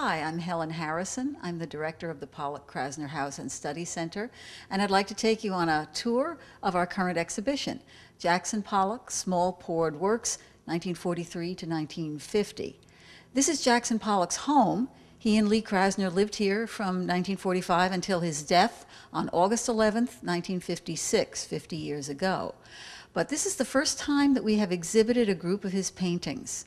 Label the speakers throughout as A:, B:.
A: Hi, I'm Helen Harrison. I'm the director of the Pollock-Krasner House and Study Center, and I'd like to take you on a tour of our current exhibition, Jackson Pollock, Small Poured Works, 1943 to 1950. This is Jackson Pollock's home. He and Lee Krasner lived here from 1945 until his death on August 11th, 1956, 50 years ago. But this is the first time that we have exhibited a group of his paintings.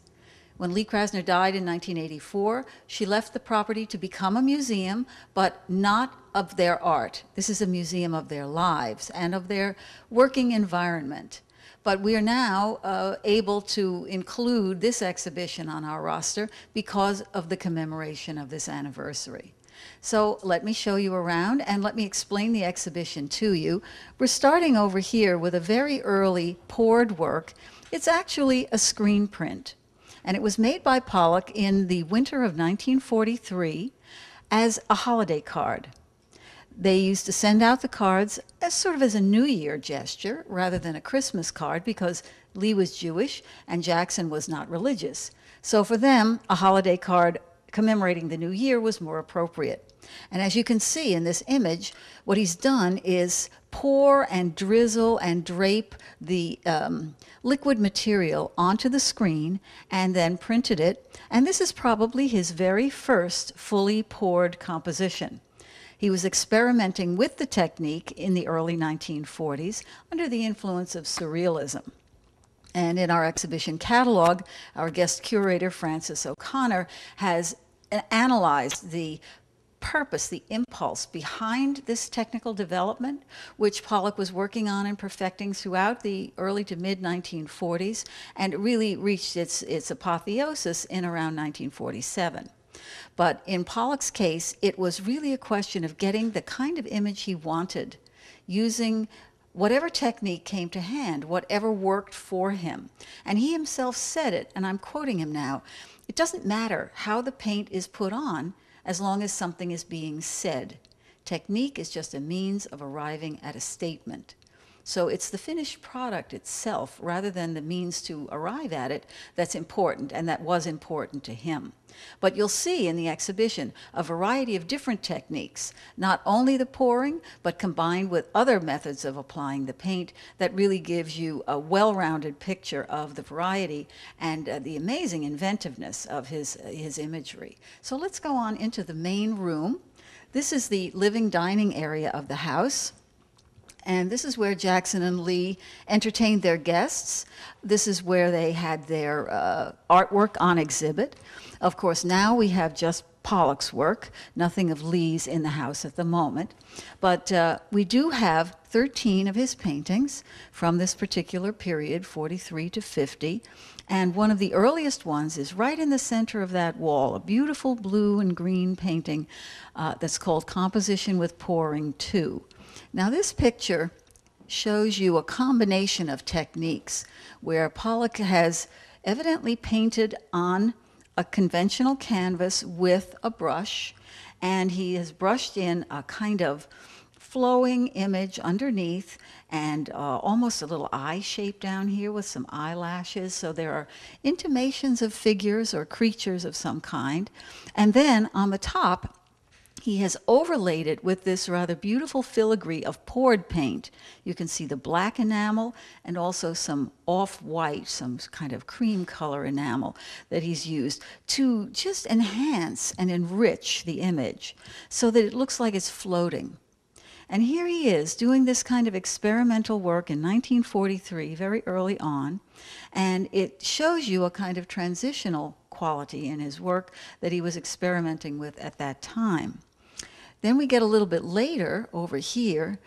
A: When Lee Krasner died in 1984, she left the property to become a museum, but not of their art. This is a museum of their lives and of their working environment. But we are now able to include this exhibition on our roster because of the commemoration of this anniversary. So let me show you around and let me explain the exhibition to you. We're starting over here with a very early poured work. It's actually a screen print. And it was made by Pollock in the winter of 1943 as a holiday card. They used to send out the cards as sort of as a New Year gesture rather than a Christmas card because Lee was Jewish and Jackson was not religious. So for them, a holiday card commemorating the New Year was more appropriate. And as you can see in this image, what he's done is pour and drizzle and drape the liquid material onto the screen and then printed it. And this is probably his very first fully poured composition. He was experimenting with the technique in the early 1940s under the influence of surrealism. And in our exhibition catalog, our guest curator, Frances O'Connor, has analyzed the purpose, the impulse behind this technical development, which Pollock was working on and perfecting throughout the early to mid-1940s, and it really reached its apotheosis in around 1947. But in Pollock's case, it was really a question of getting the kind of image he wanted, using whatever technique came to hand, whatever worked for him. And he himself said it, and I'm quoting him now, "It doesn't matter how the paint is put on, as long as something is being said. Technique is just a means of arriving at a statement." So it's the finished product itself, rather than the means to arrive at it, that's important, and that was important to him. But you'll see in the exhibition a variety of different techniques, not only the pouring, but combined with other methods of applying the paint that really gives you a well-rounded picture of the variety and the amazing inventiveness of his imagery. So let's go on into the main room. This is the living dining area of the house. And this is where Jackson and Lee entertained their guests. This is where they had their artwork on exhibit. Of course, now we have just Pollock's work, nothing of Lee's in the house at the moment. But we do have 13 of his paintings from this particular period, 43 to 50. And one of the earliest ones is right in the center of that wall, a beautiful blue and green painting that's called Composition with Pouring 2. Now this picture shows you a combination of techniques where Pollock has evidently painted on a conventional canvas with a brush, and he has brushed in a kind of flowing image underneath and almost a little eye shape down here with some eyelashes. So there are intimations of figures or creatures of some kind. And then on the top, he has overlaid it with this rather beautiful filigree of poured paint. You can see the black enamel and also some off-white, some kind of cream color enamel that he's used to just enhance and enrich the image so that it looks like it's floating. And here he is doing this kind of experimental work in 1943, very early on, and it shows you a kind of transitional quality in his work that he was experimenting with at that time. Then we get a little bit later over here.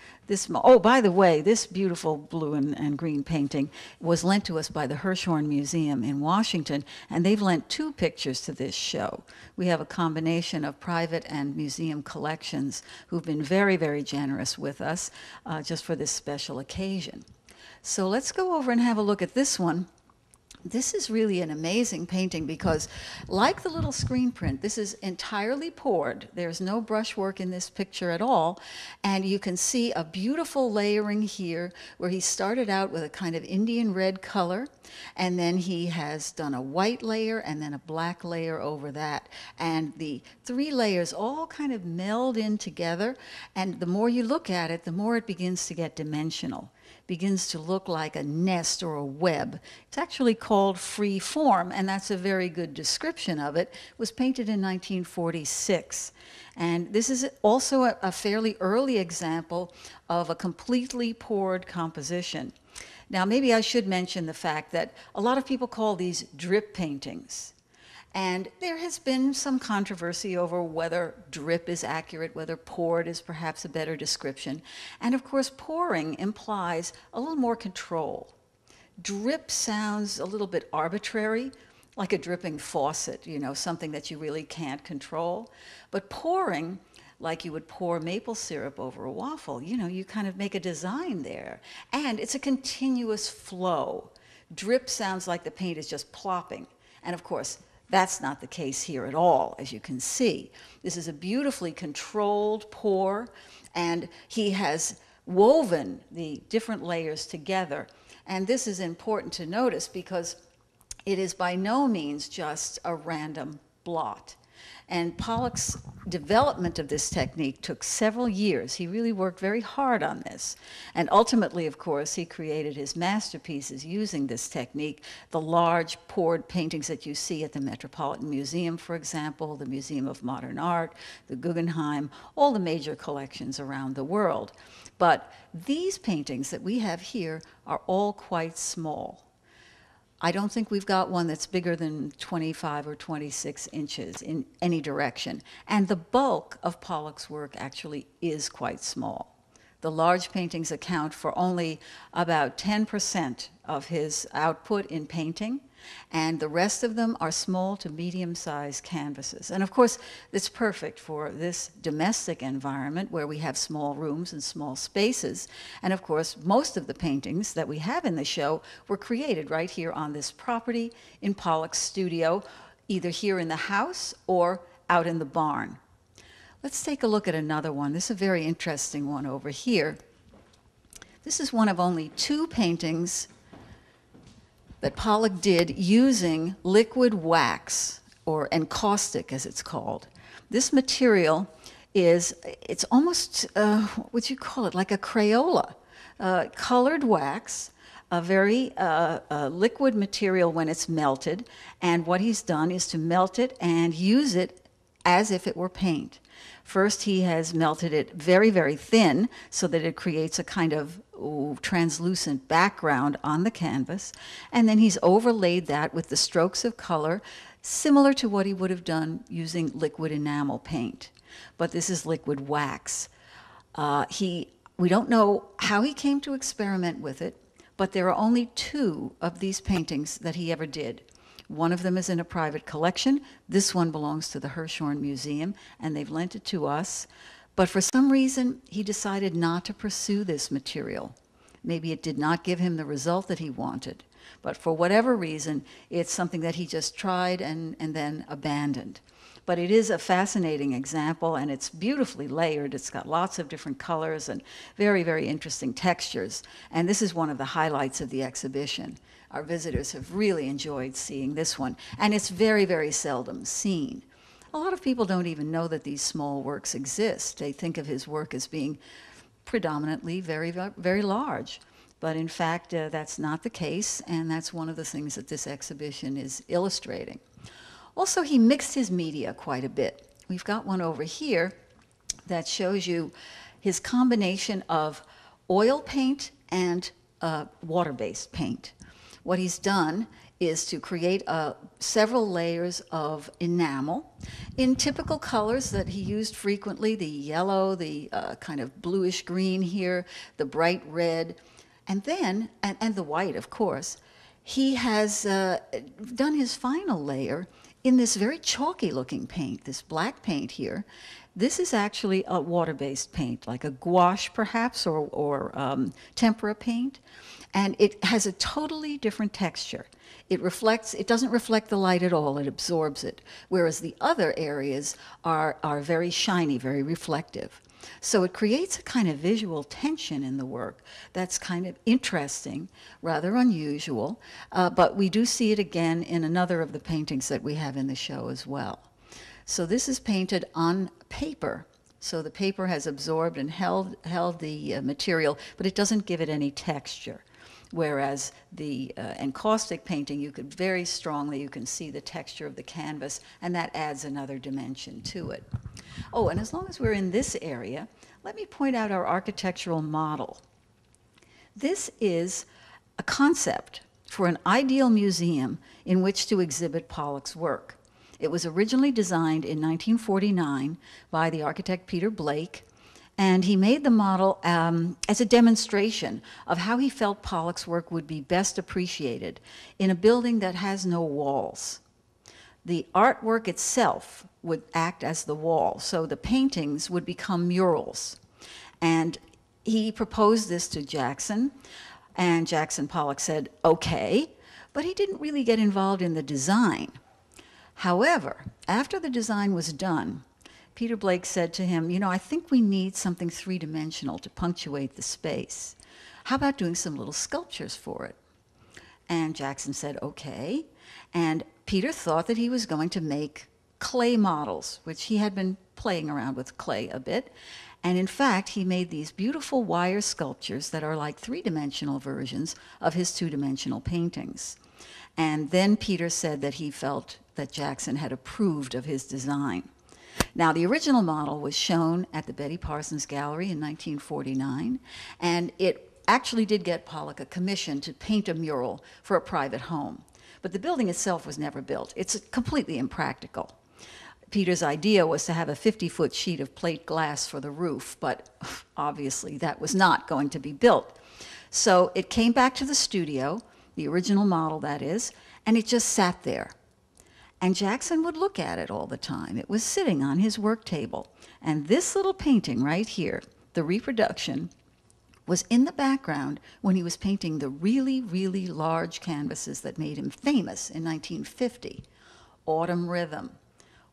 A: Oh, by the way, this beautiful blue and green painting was lent to us by the Hirshhorn Museum in Washington, and they've lent 2 pictures to this show. We have a combination of private and museum collections who've been very, very generous with us just for this special occasion. So let's go over and have a look at this one This is really an amazing painting because, like the little screen print, this is entirely poured. There's no brushwork in this picture at all. And you can see a beautiful layering here where he started out with a kind of Indian red color, and then he has done a white layer and then a black layer over that. And the three layers all kind of meld in together. And the more you look at it, the more it begins to get dimensional. Begins to look like a nest or a web. It's actually called Freeform, and that's a very good description of it. It was painted in 1946. And this is also a fairly early example of a completely poured composition. Now, maybe I should mention the fact that a lot of people call these drip paintings. And there has been some controversy over whether drip is accurate, whether poured is perhaps a better description. And of course, pouring implies a little more control. Drip sounds a little bit arbitrary, like a dripping faucet, you know, something that you really can't control. But pouring, like you would pour maple syrup over a waffle, you know, you kind of make a design there. And it's a continuous flow. Drip sounds like the paint is just plopping. And of course, that's not the case here at all, as you can see. This is a beautifully controlled pour, and he has woven the different layers together. And this is important to notice because it is by no means just a random blot. And Pollock's development of this technique took several years. He really worked very hard on this. And ultimately, of course, he created his masterpieces using this technique, the large poured paintings that you see at the Metropolitan Museum, for example, the Museum of Modern Art, the Guggenheim, all the major collections around the world. But these paintings that we have here are all quite small. I don't think we've got one that's bigger than 25 or 26 inches in any direction. And the bulk of Pollock's work actually is quite small. The large paintings account for only about 10% of his output in painting, and the rest of them are small to medium-sized canvases. And of course, it's perfect for this domestic environment where we have small rooms and small spaces. And of course, most of the paintings that we have in the show were created right here on this property in Pollock's studio, either here in the house or out in the barn. Let's take a look at another one. This is a very interesting one over here. This is one of only two paintings that Pollock did using liquid wax, or encaustic as it's called. This material is, it's almost, what would you call it, like a Crayola, colored wax, a very liquid material when it's melted, and what he's done is to melt it and use it as if it were paint. First, he has melted it very, very thin so that it creates a kind of translucent background on the canvas. And then he's overlaid that with the strokes of color, similar to what he would have done using liquid enamel paint. But this is liquid wax. We don't know how he came to experiment with it, but there are only two of these paintings that he ever did. One of them is in a private collection. This one belongs to the Hirshhorn Museum, and they've lent it to us. But for some reason, he decided not to pursue this material. Maybe it did not give him the result that he wanted. But for whatever reason, it's something that he just tried and then abandoned. But it is a fascinating example, and it's beautifully layered. It's got lots of different colors and very, very interesting textures. And this is one of the highlights of the exhibition. Our visitors have really enjoyed seeing this one, and it's very, very seldom seen. A lot of people don't even know that these small works exist. They think of his work as being predominantly very, very large. But in fact, that's not the case, and that's one of the things that this exhibition is illustrating. Also, he mixed his media quite a bit. We've got one over here that shows you his combination of oil paint and water-based paint. What he's done is to create several layers of enamel in typical colors that he used frequently, the yellow, the kind of bluish green here, the bright red, and then, and the white, of course. He has done his final layer in this very chalky looking paint, this black paint here, this is actually a water-based paint, like a gouache perhaps, or tempera paint. And it has a totally different texture. It doesn't reflect the light at all, it absorbs it. Whereas the other areas are very shiny, very reflective. So it creates a kind of visual tension in the work that's kind of interesting, rather unusual, but we do see it again in another of the paintings that we have in the show as well. So this is painted on paper. So the paper has absorbed and held the material, but it doesn't give it any texture. Whereas the encaustic painting, you can see the texture of the canvas, and that adds another dimension to it. Oh, and as long as we're in this area, let me point out our architectural model. This is a concept for an ideal museum in which to exhibit Pollock's work. It was originally designed in 1949 by the architect Peter Blake, and he made the model as a demonstration of how he felt Pollock's work would be best appreciated in a building that has no walls. The artwork itself would act as the wall, so the paintings would become murals. And he proposed this to Jackson, and Jackson Pollock said, okay, but he didn't really get involved in the design. However, after the design was done, Peter Blake said to him, I think we need something three-dimensional to punctuate the space. How about doing some little sculptures for it? And Jackson said, okay. And Peter thought that he was going to make clay models, which he had been playing around with clay a bit. And in fact, he made these beautiful wire sculptures that are like three-dimensional versions of his two-dimensional paintings. And then Peter said that he felt that Jackson had approved of his design. Now, the original model was shown at the Betty Parsons Gallery in 1949, and it actually did get Pollock a commission to paint a mural for a private home. But the building itself was never built. It's completely impractical. Peter's idea was to have a 50-foot sheet of plate glass for the roof, but obviously that was not going to be built. So it came back to the studio, the original model that is, and it just sat there. And Jackson would look at it all the time. It was sitting on his work table. And this little painting right here, the reproduction, was in the background when he was painting the really, really large canvases that made him famous in 1950. Autumn Rhythm,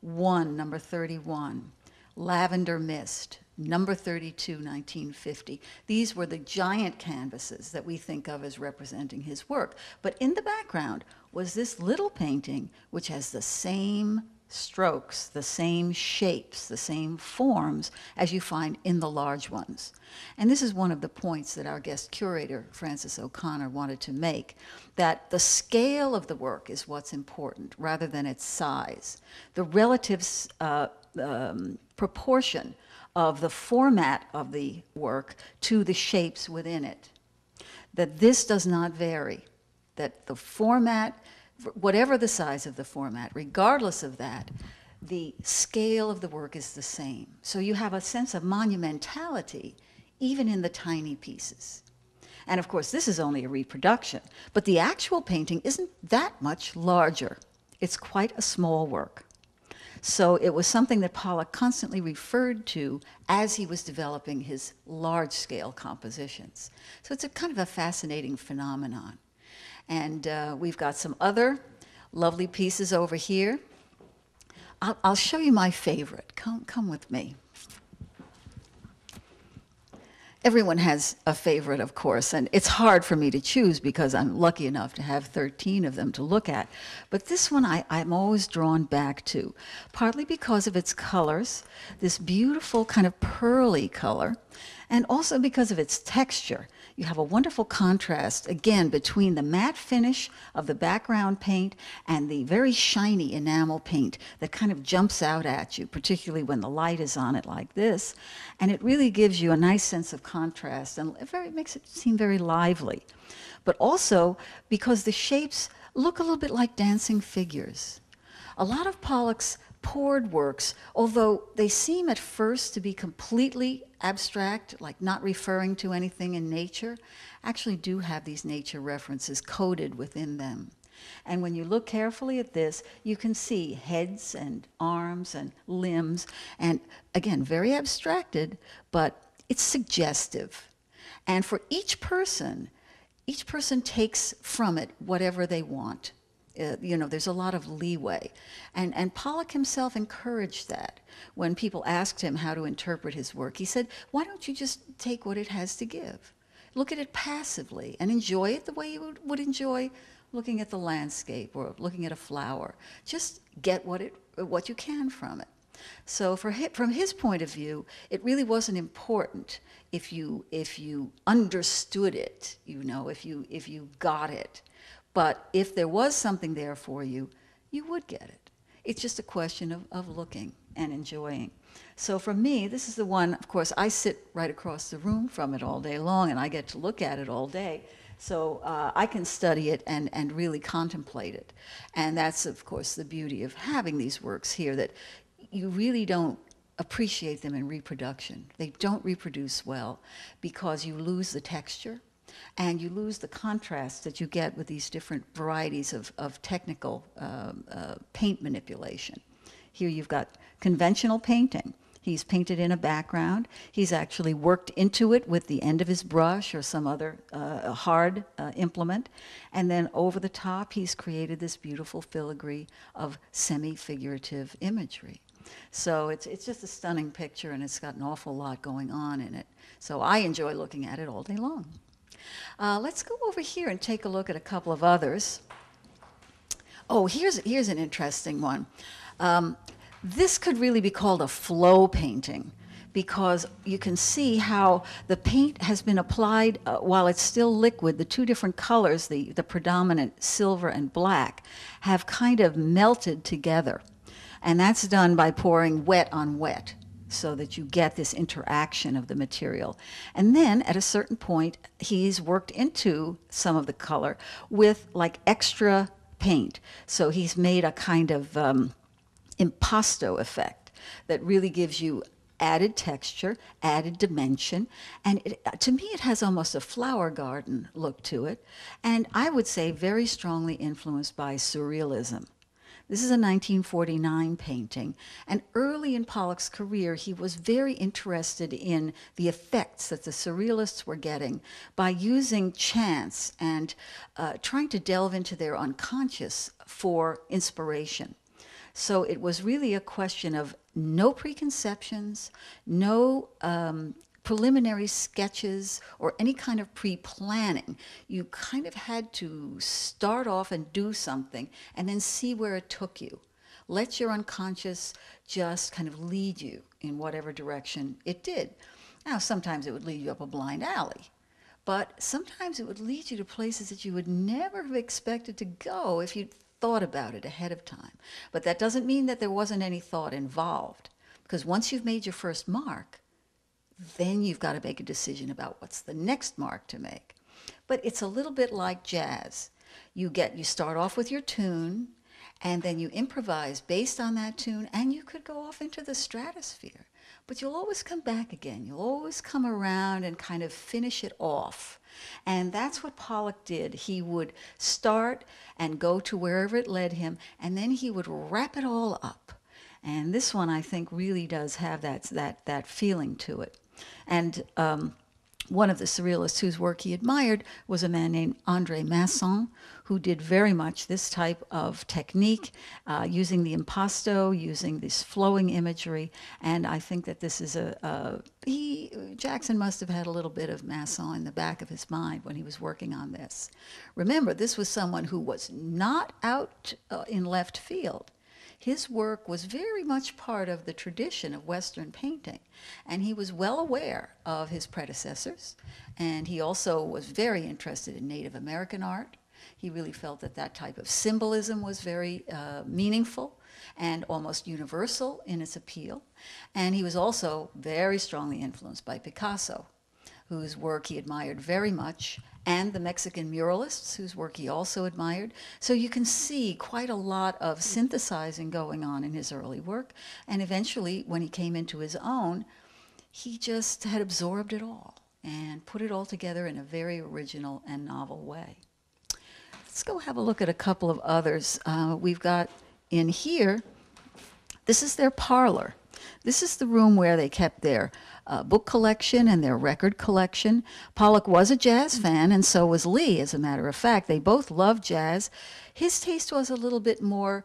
A: number 31, Lavender Mist, number 32, 1950. These were the giant canvases that we think of as representing his work. But in the background was this little painting which has the same strokes, the same shapes, the same forms as you find in the large ones. And this is one of the points that our guest curator, Frances O'Connor, wanted to make, that the scale of the work is what's important rather than its size. The relative proportion of the format of the work to the shapes within it. That this does not vary, that the format, whatever the size of the format, regardless of that, the scale of the work is the same. So you have a sense of monumentality even in the tiny pieces. And of course, this is only a reproduction, but the actual painting isn't that much larger. It's quite a small work. So it was something that Pollock constantly referred to as he was developing his large-scale compositions. So it's a kind of a fascinating phenomenon. And we've got some other lovely pieces over here. I'll show you my favorite. Come with me. Everyone has a favorite, of course, and it's hard for me to choose because I'm lucky enough to have 13 of them to look at. But this one I'm always drawn back to, partly because of its colors, this beautiful kind of pearly color, and also because of its texture. You have a wonderful contrast, again, between the matte finish of the background paint and the very shiny enamel paint that kind of jumps out at you, particularly when the light is on it like this. And it really gives you a nice sense of contrast and it makes it seem very lively. But also because the shapes look a little bit like dancing figures. A lot of Pollock's poured works, although they seem at first to be completely abstract, like not referring to anything in nature, actually do have these nature references coded within them. And when you look carefully at this, you can see heads and arms and limbs, and again, very abstracted, but it's suggestive. And for each person takes from it whatever they want. There's a lot of leeway. And Pollock himself encouraged that. When people asked him how to interpret his work, he said, why don't you just take what it has to give? Look at it passively and enjoy it the way you would enjoy looking at the landscape or looking at a flower. Just get what you can from it. So from his point of view, it really wasn't important if you understood it, if you got it. But if there was something there for you, you would get it. It's just a question of looking and enjoying. So for me, this is the one, of course, I sit right across the room from it all day long, and I get to look at it all day. So I can study it and really contemplate it. And that's, of course, the beauty of having these works here, that you really don't appreciate them in reproduction. They don't reproduce well because you lose the texture and you lose the contrast that you get with these different varieties of technical paint manipulation. Here you've got conventional painting. He's painted in a background. He's actually worked into it with the end of his brush or some other hard implement. And then over the top, he's created this beautiful filigree of semi-figurative imagery. So it's just a stunning picture, and it's got an awful lot going on in it. So I enjoy looking at it all day long. Let's go over here and take a look at a couple of others. Oh, here's an interesting one. This could really be called a flow painting, because you can see how the paint has been applied while it's still liquid. The two different colors, the predominant silver and black, have kind of melted together. And that's done by pouring wet on wet, so that you get this interaction of the material. And then at a certain point, he's worked into some of the color with like extra paint. So he's made a kind of impasto effect that really gives you added texture, added dimension, and to me it has almost a flower garden look to it, and I would say very strongly influenced by surrealism. This is a 1949 painting, and early in Pollock's career, he was very interested in the effects that the surrealists were getting by using chance and trying to delve into their unconscious for inspiration. So it was really a question of no preconceptions, no preliminary sketches, or any kind of pre-planning. You kind of had to start off and do something and then see where it took you. Let your unconscious just kind of lead you in whatever direction it did. Now, sometimes it would lead you up a blind alley, but sometimes it would lead you to places that you would never have expected to go if you'd thought about it ahead of time. But that doesn't mean that there wasn't any thought involved, because once you've made your first mark, then you've got to make a decision about what's the next mark to make. But it's a little bit like jazz. You start off with your tune, and then you improvise based on that tune, and you could go off into the stratosphere. But you'll always come back again. You'll always come around and kind of finish it off. And that's what Pollock did. He would start and go to wherever it led him, and then he would wrap it all up. And this one, I think, really does have that feeling to it. And one of the surrealists whose work he admired was a man named André Masson, who did very much this type of technique, using the impasto, using this flowing imagery. And I think that this is Jackson must have had a little bit of Masson in the back of his mind when he was working on this. Remember, this was someone who was not out in left field. His work was very much part of the tradition of Western painting, and he was well aware of his predecessors, and he also was very interested in Native American art. He really felt that that type of symbolism was very meaningful and almost universal in its appeal, and he was also very strongly influenced by Picasso, whose work he admired very much, and the Mexican muralists, whose work he also admired. So you can see quite a lot of synthesizing going on in his early work, and eventually, when he came into his own, he just had absorbed it all and put it all together in a very original and novel way. Let's go have a look at a couple of others. We've got in here, this is their parlor. This is the room where they kept their book collection and their record collection. Pollock was a jazz fan, and so was Lee, as a matter of fact. They both loved jazz. His taste was a little bit more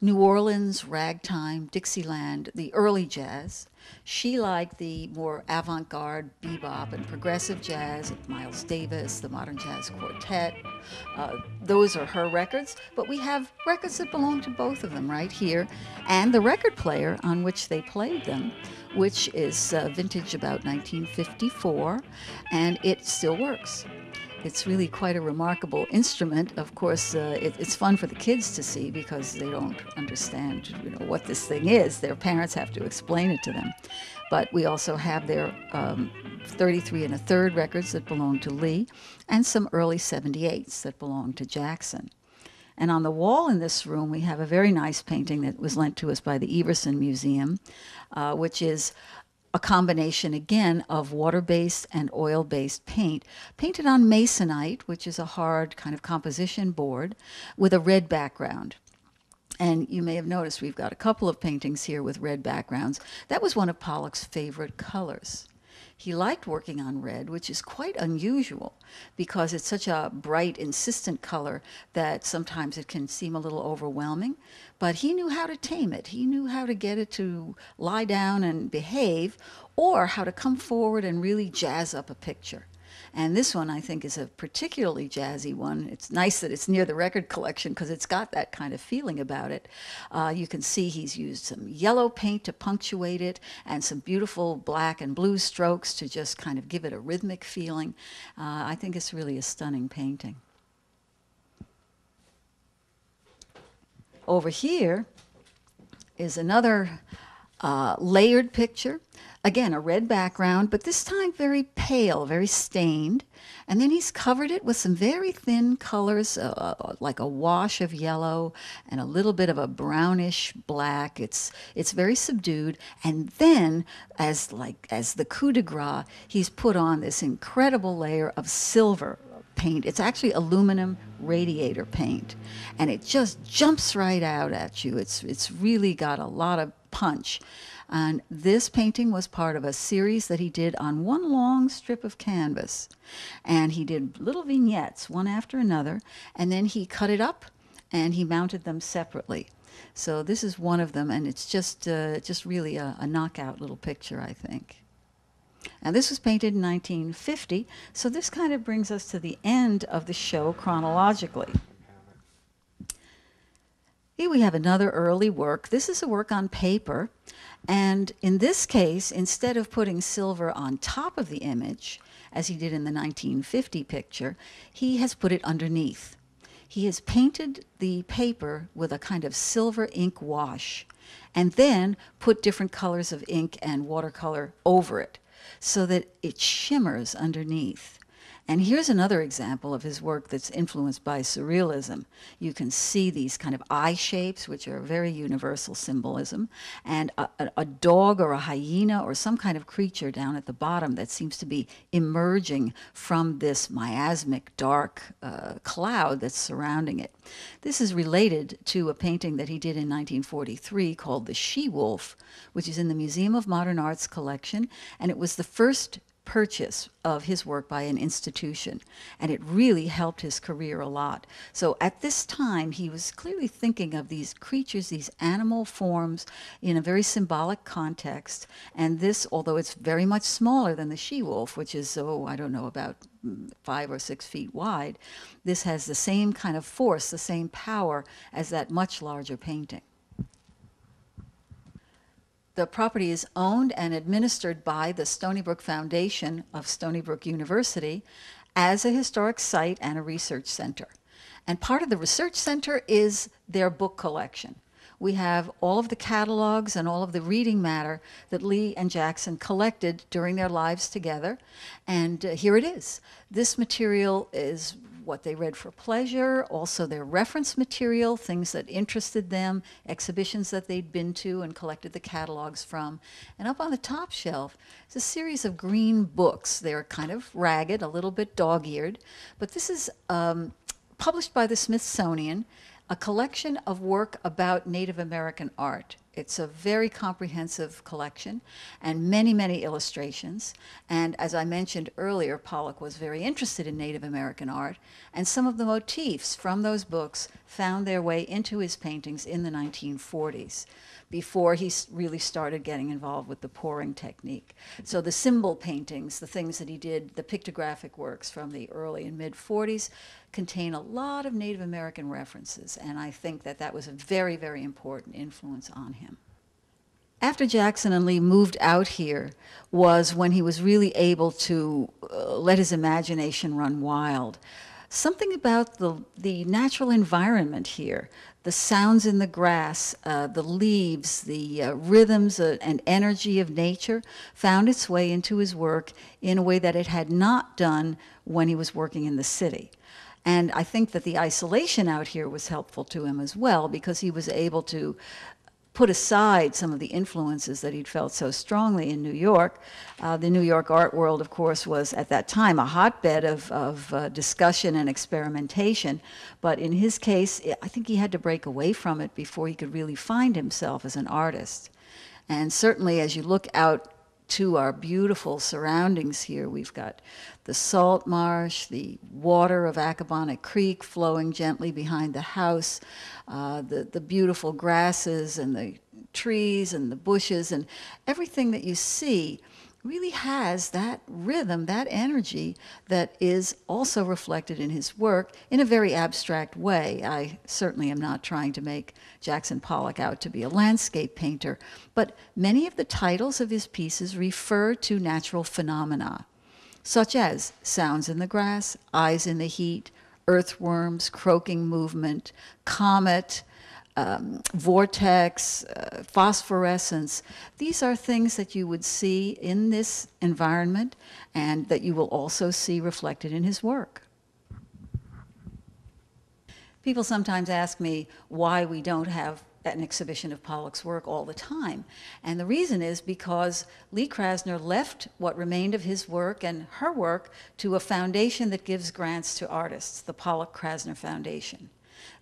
A: New Orleans, ragtime, Dixieland, the early jazz. She liked the more avant-garde bebop and progressive jazz, Miles Davis, the Modern Jazz Quartet. Those are her records, but we have records that belong to both of them right here, and the record player on which they played them, which is vintage about 1954, and it still works. It's really quite a remarkable instrument. Of course, it's fun for the kids to see because they don't understand, what this thing is. Their parents have to explain it to them. But we also have their 33 1/3 records that belong to Lee, and some early 78s that belong to Jackson. And on the wall in this room, we have a very nice painting that was lent to us by the Everson Museum, which is a combination, again, of water-based and oil-based paint, painted on masonite, which is a hard kind of composition board, with a red background. And you may have noticed we've got a couple of paintings here with red backgrounds. That was one of Pollock's favorite colors. He liked working on red, which is quite unusual because it's such a bright, insistent color that sometimes it can seem a little overwhelming. But he knew how to tame it. He knew how to get it to lie down and behave, or how to come forward and really jazz up a picture. And this one, I think, is a particularly jazzy one. It's nice that it's near the record collection because it's got that kind of feeling about it. You can see he's used some yellow paint to punctuate it and some beautiful black and blue strokes to just kind of give it a rhythmic feeling. I think it's really a stunning painting. Over here is another layered picture. Again, a red background, but this time very pale, very stained. And then he's covered it with some very thin colors, like a wash of yellow and a little bit of a brownish black. It's very subdued. And then, as the coup de grace, he's put on this incredible layer of silver paint. It's actually aluminum radiator paint, and it just jumps right out at you. It's really got a lot of punch. And this painting was part of a series that he did on one long strip of canvas. And he did little vignettes, one after another, and then he cut it up and he mounted them separately. So this is one of them, and it's just really a knockout little picture, I think. And this was painted in 1950, so this kind of brings us to the end of the show chronologically. Here we have another early work. This is a work on paper. And in this case, instead of putting silver on top of the image, as he did in the 1950 picture, he has put it underneath. He has painted the paper with a kind of silver ink wash, and then put different colors of ink and watercolor over it, so that it shimmers underneath. And here's another example of his work that's influenced by surrealism. You can see these kind of eye shapes, which are very universal symbolism, and a dog or a hyena or some kind of creature down at the bottom that seems to be emerging from this miasmic, dark cloud that's surrounding it. This is related to a painting that he did in 1943 called The She-Wolf, which is in the Museum of Modern Art's collection, and it was the first purchase of his work by an institution, and it really helped his career a lot. So at this time, he was clearly thinking of these creatures, these animal forms, in a very symbolic context. And this, although it's very much smaller than the she-wolf, which is, I don't know, about 5 or 6 feet wide, this has the same kind of force, the same power as that much larger painting. The property is owned and administered by the Stony Brook Foundation of Stony Brook University as a historic site and a research center. And part of the research center is their book collection. We have all of the catalogs and all of the reading matter that Lee and Jackson collected during their lives together. And here it is. This material is what they read for pleasure, also their reference material, things that interested them, exhibitions that they'd been to and collected the catalogs from. And up on the top shelf is a series of green books. They're kind of ragged, a little bit dog-eared, but this is published by the Smithsonian, a collection of work about Native American art. It's a very comprehensive collection and many, many illustrations. And as I mentioned earlier, Pollock was very interested in Native American art, and some of the motifs from those books found their way into his paintings in the 1940s, before he really started getting involved with the pouring technique. So the symbol paintings, the things that he did, the pictographic works from the early and mid-40s, contain a lot of Native American references, and I think that that was a very, very important influence on him. After Jackson and Lee moved out here was when he was really able to let his imagination run wild. Something about the natural environment here, the sounds in the grass, the leaves, the rhythms and energy of nature found its way into his work in a way that it had not done when he was working in the city. And I think that the isolation out here was helpful to him as well, because he was able to put aside some of the influences that he'd felt so strongly in New York. The New York art world, of course, was at that time a hotbed of discussion and experimentation. But in his case, I think he had to break away from it before he could really find himself as an artist. And certainly as you look out to our beautiful surroundings here, we've got the salt marsh, the water of Accabonac Creek flowing gently behind the house, the beautiful grasses and the trees and the bushes, and everything that you see really has that rhythm, that energy that is also reflected in his work in a very abstract way. I certainly am not trying to make Jackson Pollock out to be a landscape painter, but many of the titles of his pieces refer to natural phenomena, such as sounds in the grass, eyes in the heat, earthworms, croaking movement, comet, vortex, phosphorescence. These are things that you would see in this environment and that you will also see reflected in his work. People sometimes ask me why we don't have an exhibition of Pollock's work all the time. And the reason is because Lee Krasner left what remained of his work and her work to a foundation that gives grants to artists, the Pollock-Krasner Foundation.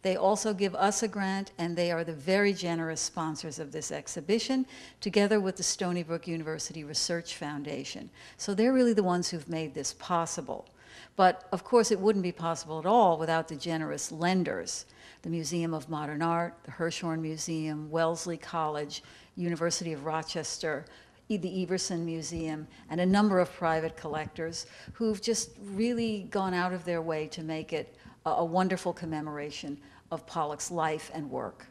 A: They also give us a grant, and they are the very generous sponsors of this exhibition, together with the Stony Brook University Research Foundation. So they're really the ones who've made this possible. But of course, it wouldn't be possible at all without the generous lenders: the Museum of Modern Art, the Hirshhorn Museum, Wellesley College, University of Rochester, the Everson Museum, and a number of private collectors who've just really gone out of their way to make it a wonderful commemoration of Pollock's life and work.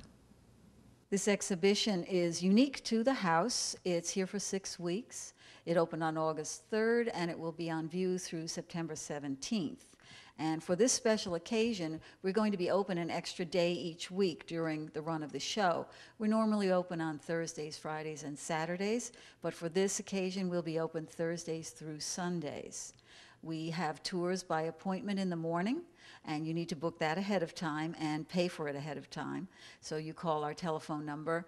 A: This exhibition is unique to the house. It's here for 6 weeks. It opened on August 3rd, and it will be on view through September 17th. And for this special occasion, we're going to be open an extra day each week during the run of the show. We're normally open on Thursdays, Fridays, and Saturdays, but for this occasion, we'll be open Thursdays through Sundays. We have tours by appointment in the morning, and you need to book that ahead of time and pay for it ahead of time. So you call our telephone number,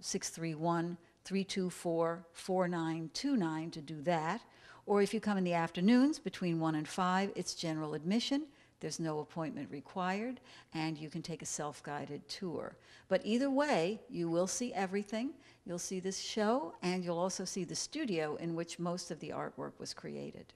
A: 631-324-4929 to do that. Or if you come in the afternoons between 1 and 5, it's general admission. There's no appointment required, and you can take a self-guided tour. But either way, you will see everything. You'll see this show, and you'll also see the studio in which most of the artwork was created.